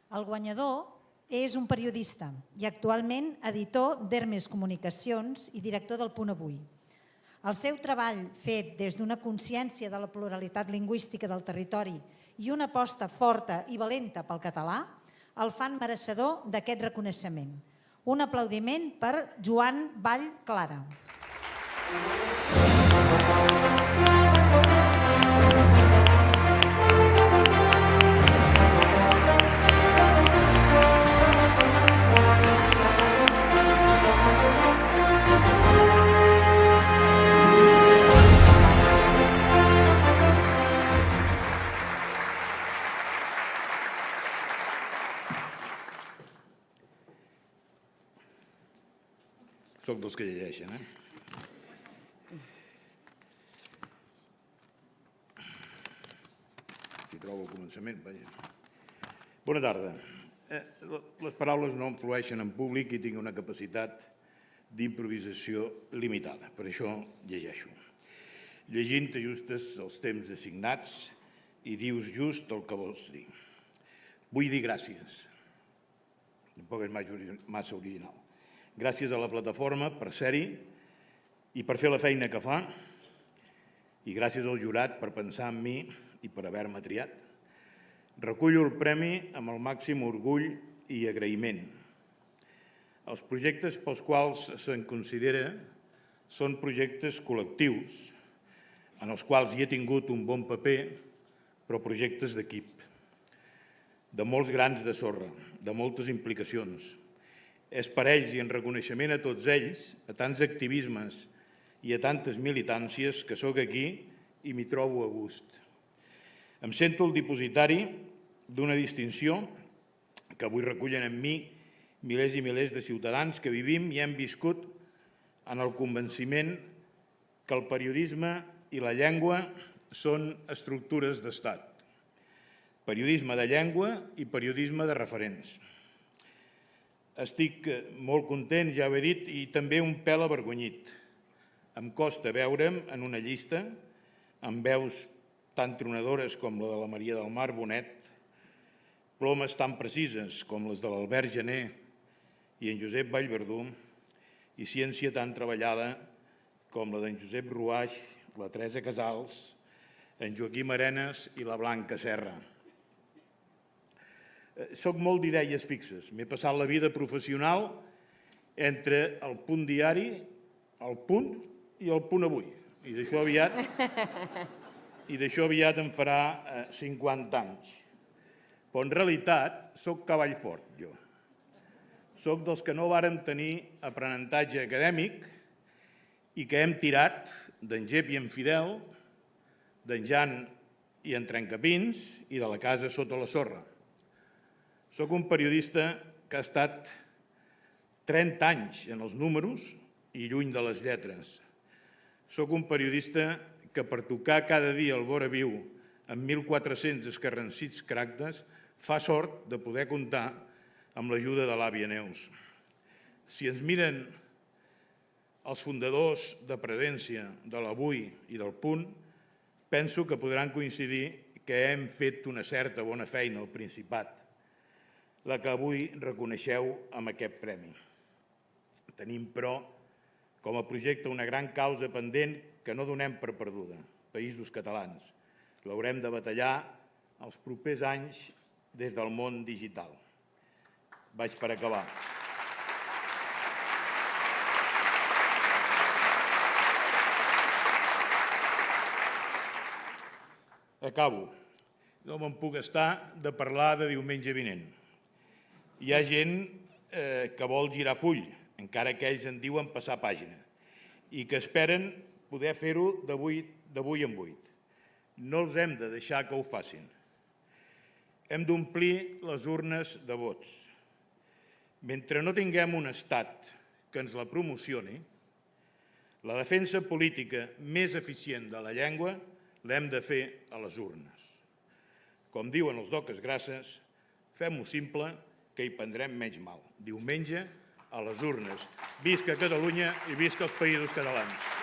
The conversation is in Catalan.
El guanyador és un periodista i actualment editor d'Hermes Comunicacions i director del Punt Avui. El seu treball, fet des d'una consciència de la pluralitat lingüística del territori i una aposta forta i valenta pel català, el fan mereixedor d'aquest reconeixement. Un aplaudiment per Joan Vall Clara. Soc dels que llegeixen, Si trobo el començament, vaja. Bona tarda. Les paraules no em flueixen en públic i tinc una capacitat d'improvisació limitada. Per això llegeixo. Llegint t'ajustes els temps assignats i dius just el que vols dir. Vull dir gràcies. Tampoc és massa original. Gràcies a la plataforma per ser-hi i per fer la feina que fa, i gràcies al jurat per pensar en mi i per haver-me triat. Recullo el premi amb el màxim orgull i agraïment. Els projectes pels quals se'n considera són projectes col·lectius, en els quals hi he tingut un bon paper, però projectes d'equip, de molts grans de sorra, de moltes implicacions. És per ells i en reconeixement a tots ells, a tants activismes i a tantes militàncies que sóc aquí i m'hi trobo a gust. Em sento el dipositari d'una distinció que avui recullen en mi milers i milers de ciutadans que vivim i hem viscut en el convenciment que el periodisme i la llengua són estructures d'estat. Periodisme de llengua i periodisme de referents. Estic molt content, ja ho he dit, i també un pèl avergonyit. Em costa veure'm en una llista amb veus tan tronadores com la de la Maria del Mar Bonet, plomes tan precises com les de l'Albert Gené i en Josep Vallverdú, i ciència tan treballada com la d'en Josep Ruaix, la Teresa Casals, en Joaquim Arenas i la Blanca Serra. Soc molt d'idees fixes. M'he passat la vida professional entre el Punt Diari, el Punt i el Punt Avui. I d'això aviat em farà 50 anys. Però en realitat soc cavall fort, jo. Soc dels que no vàrem tenir aprenentatge acadèmic i que hem tirat d'en Gep i en Fidel, d'en Jan i en Trencapins i de la casa sota la sorra. Soc un periodista que ha estat 30 anys en els números i lluny de les lletres. Soc un periodista que per tocar cada dia el vora viu amb 1.400 escarransits caràcters fa sort de poder comptar amb l'ajuda de l'àvia Neus. Si ens miren els fundadors de Prudència, de l'Avui i del Punt, penso que podran coincidir que hem fet una certa bona feina al Principat, la que avui reconeixeu amb aquest premi. Tenim, però, com a projecte una gran causa pendent que no donem per perduda, Països Catalans. L'haurem de batallar els propers anys des del món digital. Vaig per acabar. Acabo. No me'n puc estar de parlar de diumenge vinent. Hi ha gent que vol girar full, encara que ells en diuen passar pàgina, i que esperen poder fer-ho d'avui en 8. No els hem de deixar que ho facin. Hem d'omplir les urnes de vots. Mentre no tinguem un estat que ens la promocioni, la defensa política més eficient de la llengua l'hem de fer a les urnes. Com diuen els doques grasses, fem-ho simple, que hi prendrem menys mal. Diumenge, a les urnes. Visca Catalunya i visca els Països Catalans.